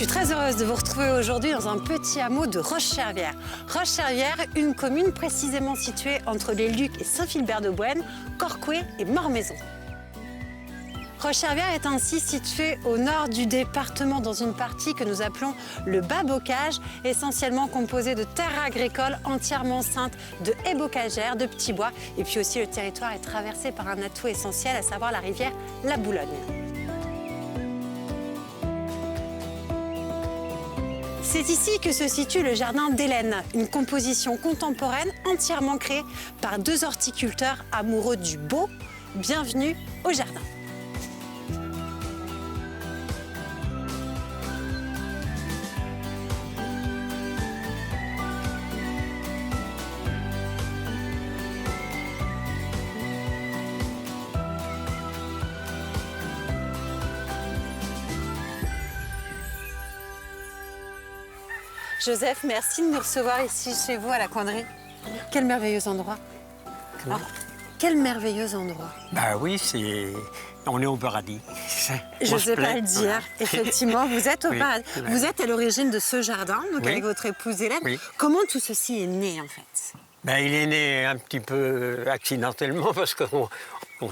suis très heureuse de vous retrouver aujourd'hui dans un petit hameau de Roche-Chervière. Roche-Chervière, une commune précisément située entre les Lucs et Saint-Philbert-de-Bouêne, Corcouët et Mormaison. Roche-Chervière est ainsi située au nord du département dans une partie que nous appelons le Bas-Bocage, essentiellement composée de terres agricoles entièrement ceintes de haies bocagères, de petits bois. Et puis aussi le territoire est traversé par un atout essentiel, à savoir la rivière la Boulogne. C'est ici que se situe le jardin d'Hélène, une composition contemporaine entièrement créée par deux horticulteurs amoureux du beau. Bienvenue au jardin. Joseph, merci de nous recevoir ici chez vous à la Coinderie. Quel merveilleux endroit. Comment ? Quel merveilleux endroit. Bah oui, on est au paradis. Je n'osais pas le dire. Effectivement, vous êtes au Oui, paradis. ouais. Vous êtes à l'origine de ce jardin, donc Oui. avec votre épouse Hélène. Oui. Comment tout ceci est né en fait? Ben, il est né un petit peu accidentellement parce qu'on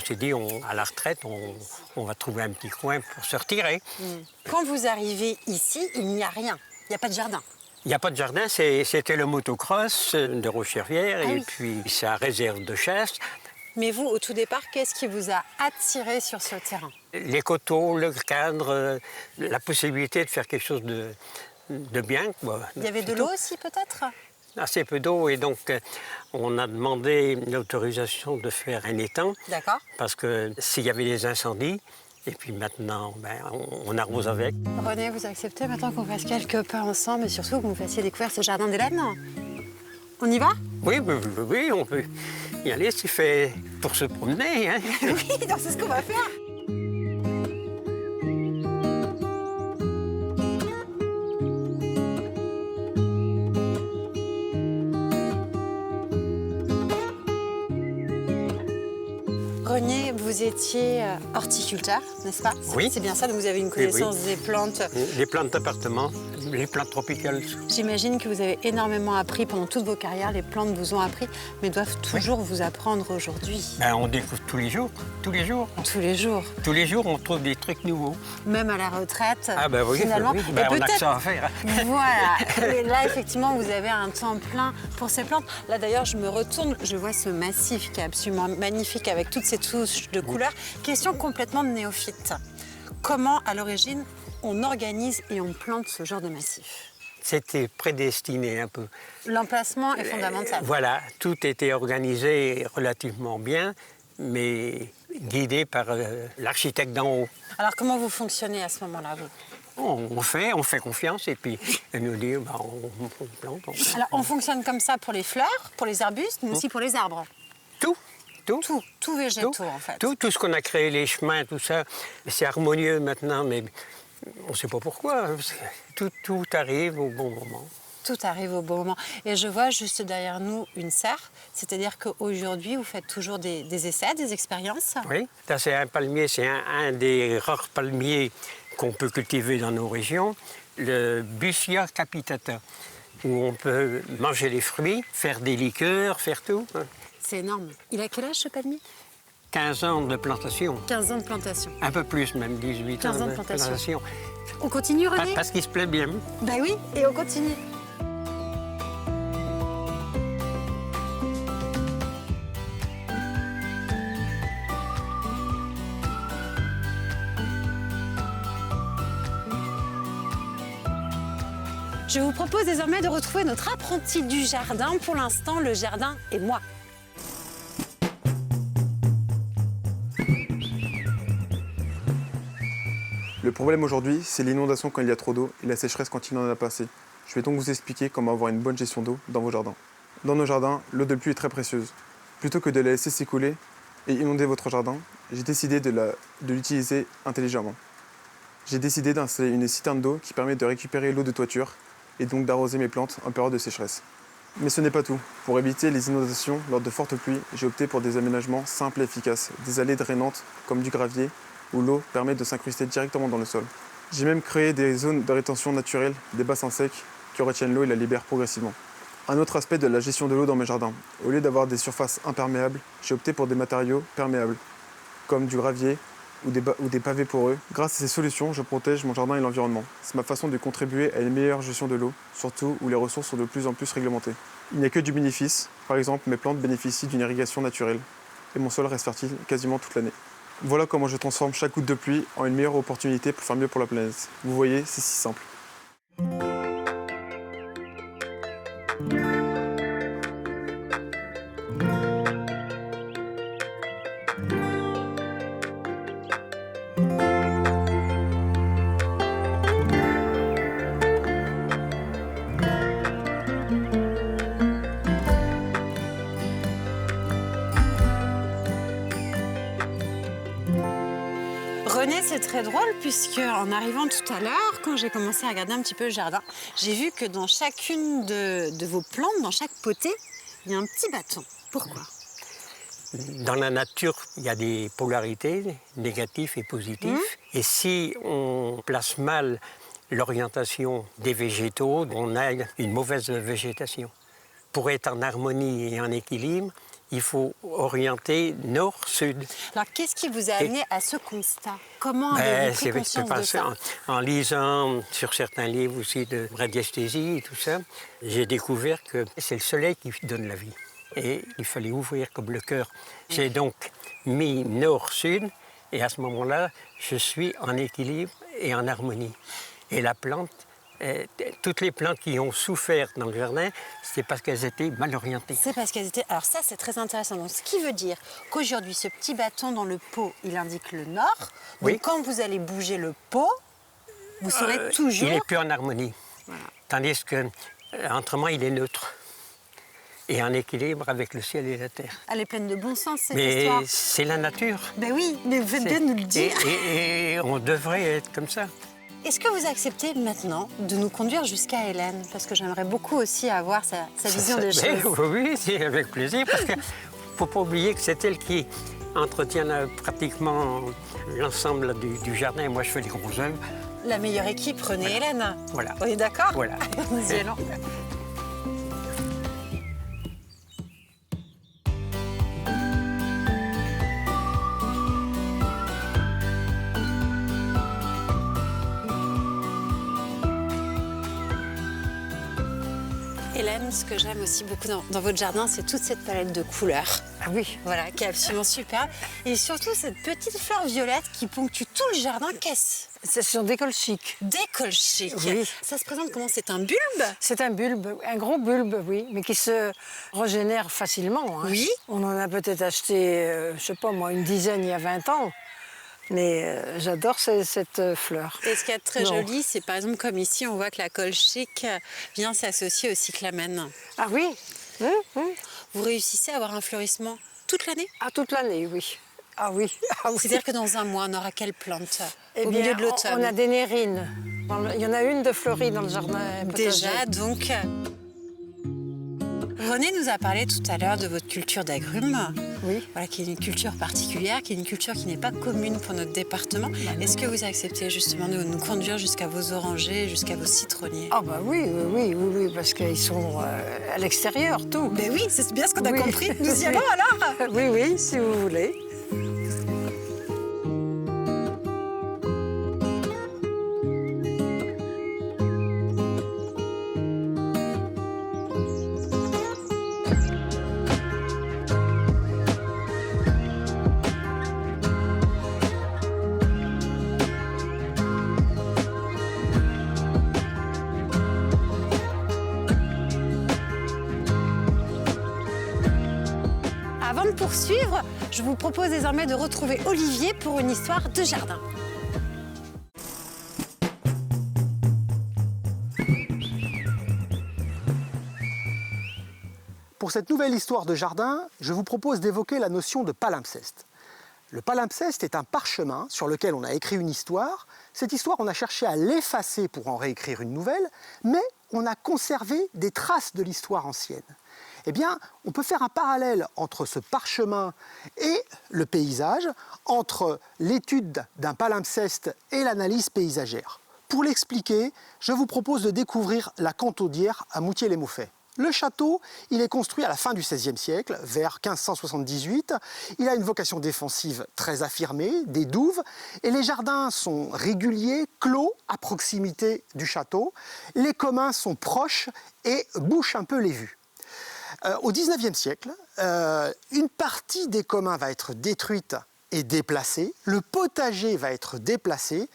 s'est dit, à la retraite, on va trouver un petit coin pour se retirer. Quand vous arrivez ici, il n'y a rien. Il n'y a pas de jardin. Il n'y a pas de jardin, c'était le motocross de Roche-Chervière Ah et oui. puis sa réserve de chasse. Mais vous, au tout départ, qu'est-ce qui vous a attiré sur ce terrain? Les coteaux, le cadre, la possibilité de faire quelque chose de bien, quoi. Il y avait de l'eau aussi peut-être? Assez peu d'eau et donc on a demandé l'autorisation de faire un étang. D'accord. Parce que s'il y avait des incendies, et puis maintenant, on arrose avec. René, vous acceptez maintenant qu'on fasse quelques pas ensemble et surtout que vous me fassiez découvrir ce jardin d'Hélène? On y va? Oui, oui, on peut y aller, c'est fait pour se promener. Hein. Oui, donc c'est ce qu'on va faire. René, vous étiez horticulteur, n'est-ce pas? Oui. C'est bien ça, donc vous avez une connaissance des plantes. Les plantes d'appartement, les plantes tropicales. J'imagine que vous avez énormément appris pendant toutes vos carrières, les plantes vous ont appris, mais doivent toujours vous apprendre aujourd'hui. On découvre tous les jours, tous les jours. Tous les jours, Tous les jours, on trouve des trucs nouveaux. même à la retraite, Ah ben oui, finalement. oui. Et On a que peut-être- ça à faire. Voilà, et là effectivement vous avez un temps plein pour ces plantes. Là d'ailleurs je me retourne, je vois ce massif qui est absolument magnifique avec toutes ces touches de couleurs. Question complètement de néophyte. Comment à l'origine on organise et on plante ce genre de massif? C'était prédestiné un peu. L'emplacement est fondamental. Voilà, tout était organisé relativement bien, mais guidé par l'architecte d'en haut. Alors comment vous fonctionnez à ce moment-là vous? On fait confiance et puis elle nous dit on plante. Alors on fonctionne comme ça pour les fleurs, pour les arbustes, mais aussi pour les arbres. Tout. Tout végétaux en fait. Tout ce qu'on a créé, les chemins, tout ça, c'est harmonieux maintenant, mais on ne sait pas pourquoi. Tout arrive au bon moment. Tout arrive au bon moment. Et je vois juste derrière nous une serre, c'est-à-dire qu'aujourd'hui, vous faites toujours des essais, des expériences. Oui, ça c'est un palmier, c'est un des rares palmiers qu'on peut cultiver dans nos régions, le Busia capitata, où on peut manger les fruits, faire des liqueurs, faire tout. C'est énorme. Il a quel âge ce palmier? 15 ans de plantation, 15 ans de plantation. un peu plus même, 18 15 ans de plantation. plantation. On continue René? Parce qu'il se plaît bien. Ben oui, et on continue. Je vous propose désormais de retrouver notre apprenti du jardin. Pour l'instant, le jardin et moi. Le problème aujourd'hui, c'est l'inondation quand il y a trop d'eau et la sécheresse quand il n'en a pas assez. Je vais donc vous expliquer comment avoir une bonne gestion d'eau dans vos jardins. Dans nos jardins, l'eau de pluie est très précieuse. Plutôt que de la laisser s'écouler et inonder votre jardin, j'ai décidé de l'utiliser intelligemment. J'ai décidé d'installer une citerne d'eau qui permet de récupérer l'eau de toiture et donc d'arroser mes plantes en période de sécheresse. Mais ce n'est pas tout. Pour éviter les inondations lors de fortes pluies, j'ai opté pour des aménagements simples et efficaces, des allées drainantes comme du gravier où l'eau permet de s'incruster directement dans le sol. J'ai même créé des zones de rétention naturelles, des bassins secs qui retiennent l'eau et la libèrent progressivement. Un autre aspect de la gestion de l'eau dans mes jardins. Au lieu d'avoir des surfaces imperméables, j'ai opté pour des matériaux perméables, comme du gravier ou des pavés poreux. Grâce à ces solutions, je protège mon jardin et l'environnement. C'est ma façon de contribuer à une meilleure gestion de l'eau, surtout où les ressources sont de plus en plus réglementées. Il n'y a que du bénéfice. Par exemple, mes plantes bénéficient d'une irrigation naturelle et mon sol reste fertile quasiment toute l'année. Voilà comment je transforme chaque goutte de pluie en une meilleure opportunité pour faire mieux pour la planète. Vous voyez, c'est si simple. René, c'est très drôle puisque en arrivant tout à l'heure, quand j'ai commencé à regarder un petit peu le jardin, j'ai vu que dans chacune de vos plantes, dans chaque potée, il y a un petit bâton. Pourquoi? Dans la nature, il y a des polarités, négatives et positives. Et si on place mal l'orientation des végétaux, on a une mauvaise végétation. Pour être en harmonie et en équilibre, il faut orienter nord-sud. Alors, qu'est-ce qui vous a amené à ce constat? Comment avez-vous pris conscience de ça? En lisant sur certains livres aussi de radiesthésie et tout ça, j'ai découvert que c'est le soleil qui donne la vie. Et il fallait ouvrir comme le cœur. J'ai donc mis nord-sud et à ce moment-là, je suis en équilibre et en harmonie. Et la plante, toutes les plantes qui ont souffert dans le jardin, c'est parce qu'elles étaient mal orientées. C'est parce qu'elles étaient... Alors ça, c'est très intéressant. Donc, ce qui veut dire qu'aujourd'hui, ce petit bâton dans le pot, il indique le nord. Donc, oui. Quand vous allez bouger le pot, vous serez toujours... Il n'est plus en harmonie. Voilà. Tandis que, autrement, il est neutre. Et en équilibre avec le ciel et la terre. Elle est pleine de bon sens, cette histoire. Mais c'est la nature. Ben oui, mais vous faites bien de nous le dire. Et on devrait être comme ça. Est-ce que vous acceptez maintenant de nous conduire jusqu'à Hélène? Parce que j'aimerais beaucoup aussi avoir sa vision des choses. Oui, c'est avec plaisir, parce qu'il ne faut pas oublier que c'est elle qui entretient pratiquement l'ensemble du jardin. Moi, je fais les gros œuvres. La meilleure équipe, René et Hélène. Voilà. On est d'accord? Voilà. Nous y allons. Hélène, ce que j'aime aussi beaucoup dans votre jardin, c'est toute cette palette de couleurs. Ah oui. Voilà, qui est absolument superbe. Et surtout cette petite fleur violette qui ponctue tout le jardin. Qu'est-ce? Ce sont des colchiques. Des colchiques. Oui. Ça se présente comment? C'est un bulbe? C'est un bulbe, un gros bulbe, oui, mais qui se régénère facilement. Hein. Oui. On en a peut-être acheté, je sais pas moi, une dizaine il y a 20 ans. Mais j'adore cette fleur. Et ce qui est très joli, c'est par exemple comme ici, on voit que la colchique vient s'associer au cyclamen. Ah oui. Vous réussissez à avoir un fleurissement toute l'année? Ah, toute l'année, oui. Ah oui. Ah, oui. C'est-à-dire que dans un mois, on aura quelle plante au milieu de l'automne? On a des nérines. Il y en a une de fleurie dans le jardin. Déjà, donc... René nous a parlé tout à l'heure de votre culture d'agrumes, oui. Voilà, qui est une culture particulière, qui est une culture qui n'est pas commune pour notre département. Est-ce que vous acceptez justement de nous conduire jusqu'à vos orangers, jusqu'à vos citronniers? Ah bah oui, parce qu'ils sont à l'extérieur, tout. Mais oui, c'est bien ce qu'on a compris. Nous y allons alors? Oui, si vous voulez. Avant de poursuivre, je vous propose désormais de retrouver Olivier pour une histoire de jardin. Pour cette nouvelle histoire de jardin, je vous propose d'évoquer la notion de palimpseste. Le palimpseste est un parchemin sur lequel on a écrit une histoire. Cette histoire, on a cherché à l'effacer pour en réécrire une nouvelle, mais on a conservé des traces de l'histoire ancienne. Eh bien, on peut faire un parallèle entre ce parchemin et le paysage, entre l'étude d'un palimpseste et l'analyse paysagère. Pour l'expliquer, je vous propose de découvrir la Cantaudière à Moutier-les-Mauffais. Le château, il est construit à la fin du XVIe siècle, vers 1578. Il a une vocation défensive très affirmée, des douves, et les jardins sont réguliers, clos, à proximité du château. Les communs sont proches et bouchent un peu les vues. Au XIXe siècle, une partie des communs va être détruite et déplacée. Le potager va être déplacé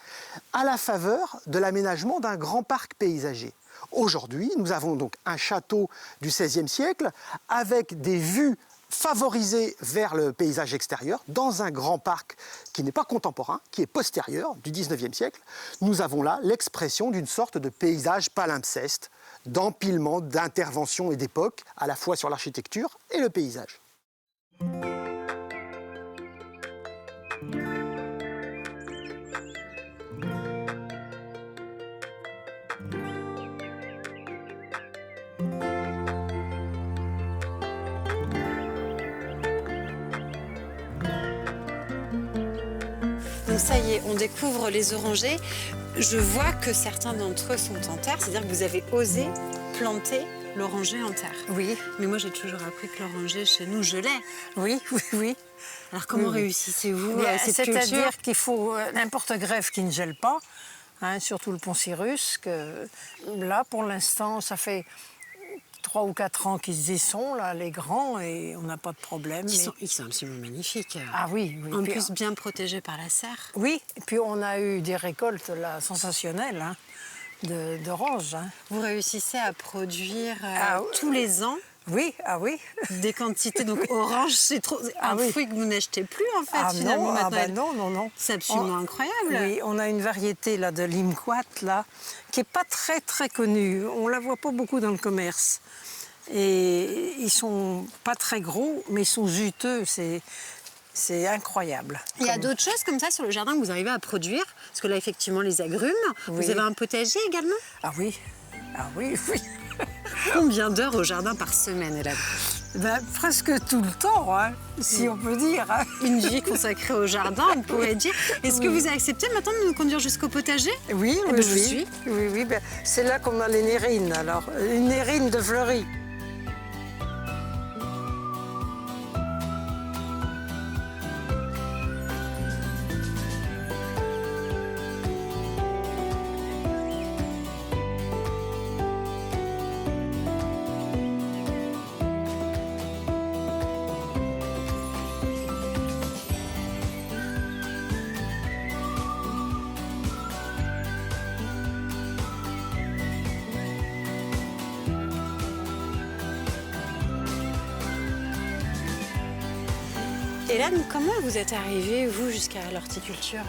à la faveur de l'aménagement d'un grand parc paysager. Aujourd'hui, nous avons donc un château du XVIe siècle avec des vues favorisées vers le paysage extérieur dans un grand parc qui n'est pas contemporain, qui est postérieur du XIXe siècle. Nous avons là l'expression d'une sorte de paysage palimpseste, d'empilement, d'intervention et d'époque, à la fois sur l'architecture et le paysage. Donc ça y est, on découvre les orangers. Je vois que certains d'entre eux sont en terre, c'est-à-dire que vous avez osé planter l'oranger en terre. Oui, Mais moi, j'ai toujours appris que l'oranger, chez nous, je l'ai. oui, oui, oui. Alors comment Oui. réussissez-vous cette C'est-à-dire culture? qu'il faut n'importe greffe qui ne gèle pas, hein, surtout le Pont-Cyrus. Là, pour l'instant, ça fait 3 ou 4 ans qu'ils y sont, là, les grands, et on n'a pas de problème. Ils sont absolument magnifiques. Ah oui, oui. En Puis, plus, bien protégés par la serre. oui, et puis on a eu des récoltes là, sensationnelles hein, d'oranges. Hein. Vous réussissez à produire Ah, tous les ans Oui, ah oui. des quantités. Donc orange, c'est trop Ah un oui. fruit que vous n'achetez plus en fait Ah finalement non, ah maintenant. ben non, non, non. C'est absolument incroyable. Oui, on a une variété là de limquat là qui est pas très très connue. On la voit pas beaucoup dans le commerce. Et ils sont pas très gros, mais ils sont juteux. C'est incroyable. Il y a d'autres choses comme ça sur le jardin que vous arrivez à produire. Parce que là, effectivement, les agrumes. Oui. Vous avez un potager également. Ah oui, ah oui, oui. Combien d'heures au jardin par semaine, Hélène? Ben, presque tout le temps, hein, si on peut dire. Hein. Une vie consacrée au jardin, on pourrait dire. Est-ce que vous avez accepté maintenant de nous conduire jusqu'au potager? Oui, Eh oui, ben, je oui. suis. Oui, oui. Ben, c'est là qu'on a les nérines, alors. Une nérine de fleurie. Hélène, comment vous êtes arrivée, vous, jusqu'à l'horticulture?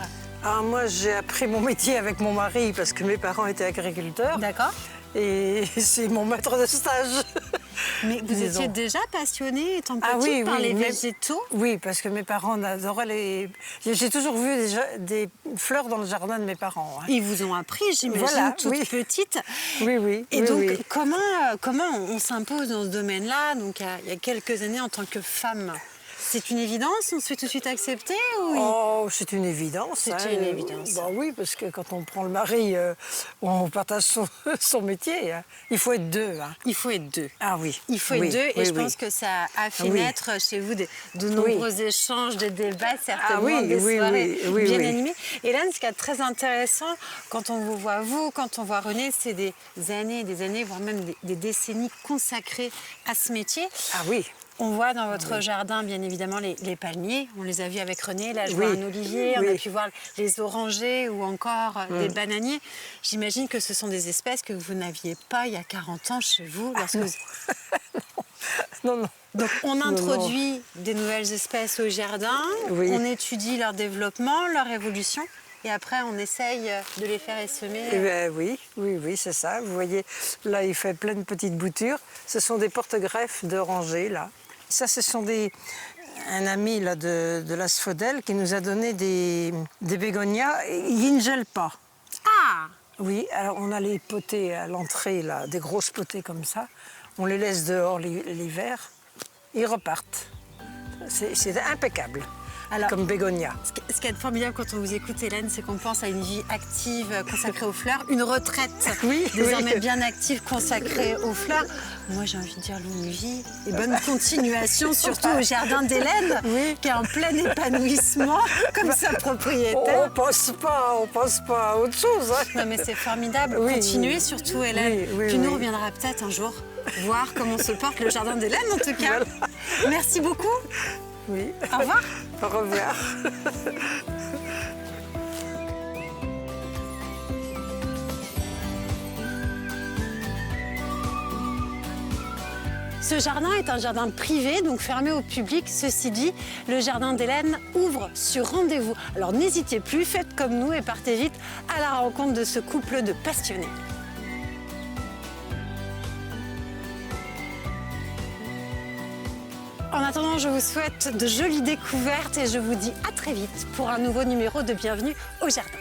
Ah, moi, j'ai appris mon métier avec mon mari parce que mes parents étaient agriculteurs. D'accord. Et c'est mon maître de stage. Mais vous Disons. étiez déjà passionnée, étant petite, Ah oui, par oui, les mais- végétaux? Oui, parce que mes parents adoraient les... J'ai toujours vu des fleurs dans le jardin de mes parents. Hein. Ils vous ont appris, j'imagine, Voilà, toute oui. petite. Oui, oui. Et oui, donc, oui. comment on s'impose dans ce domaine-là, donc il y a quelques années, en tant que femme? C'est une évidence? On se fait tout de suite accepter ou... Oh, c'est une évidence. C'est une évidence. Bah oui, parce que quand on prend le mari, on partage son métier. Hein. Il faut être deux. Hein. Il faut être deux. Ah oui. Il faut Oui, être deux, et oui, je oui. pense que ça a fait Oui. naître chez vous de nombreux échanges, des débats, certainement, oui, des oui, soirées oui, oui, bien oui. animées. Hélène, ce qui est très intéressant, quand on vous voit vous, quand on voit René, c'est des années, voire même des décennies consacrées à ce métier. Ah oui. On voit dans votre jardin, bien évidemment, les palmiers. On les a vus avec René. Là, je vois Oui. un olivier. On Oui. a pu voir les orangers ou encore des bananiers. J'imagine que ce sont des espèces que vous n'aviez pas il y a 40 ans chez vous. Lorsque non. Non, non. Donc, on non. introduit des nouvelles espèces au jardin. Oui. On étudie leur développement, leur évolution. Et après, on essaye de les faire essaimer. Eh ben, oui, oui, oui, c'est ça. Vous voyez, là, il fait plein de petites boutures. Ce sont des porte-greffes d'orangers, là. Ça, ce sont un ami là, de l'Asphodèle qui nous a donné des bégonias. Ils ne gèlent pas. Ah! Oui, alors on a les potées à l'entrée, là, des grosses potées comme ça. On les laisse dehors l'hiver. Ils repartent. C'est impeccable. Alors, comme bégonia. ce qui est formidable quand on vous écoute, Hélène, c'est qu'on pense à une vie active consacrée aux fleurs, une retraite désormais bien active consacrée aux fleurs. Moi, j'ai envie de dire longue vie et bonne continuation, surtout au jardin d'Hélène, qui est en plein épanouissement, comme sa propriétaire. On pense pas à autre chose. Hein. Non, mais c'est formidable. Continuez surtout, Hélène. Puis nous, on reviendra peut-être un jour voir comment se porte le jardin d'Hélène, en tout cas. Merci beaucoup. Oui. Au revoir. Au revoir. Ce jardin est un jardin privé, donc fermé au public. Ceci dit, le jardin d'Hélène ouvre sur rendez-vous. Alors n'hésitez plus, faites comme nous et partez vite à la rencontre de ce couple de passionnés. En attendant, je vous souhaite de jolies découvertes et je vous dis à très vite pour un nouveau numéro de Bienvenue au Jardin.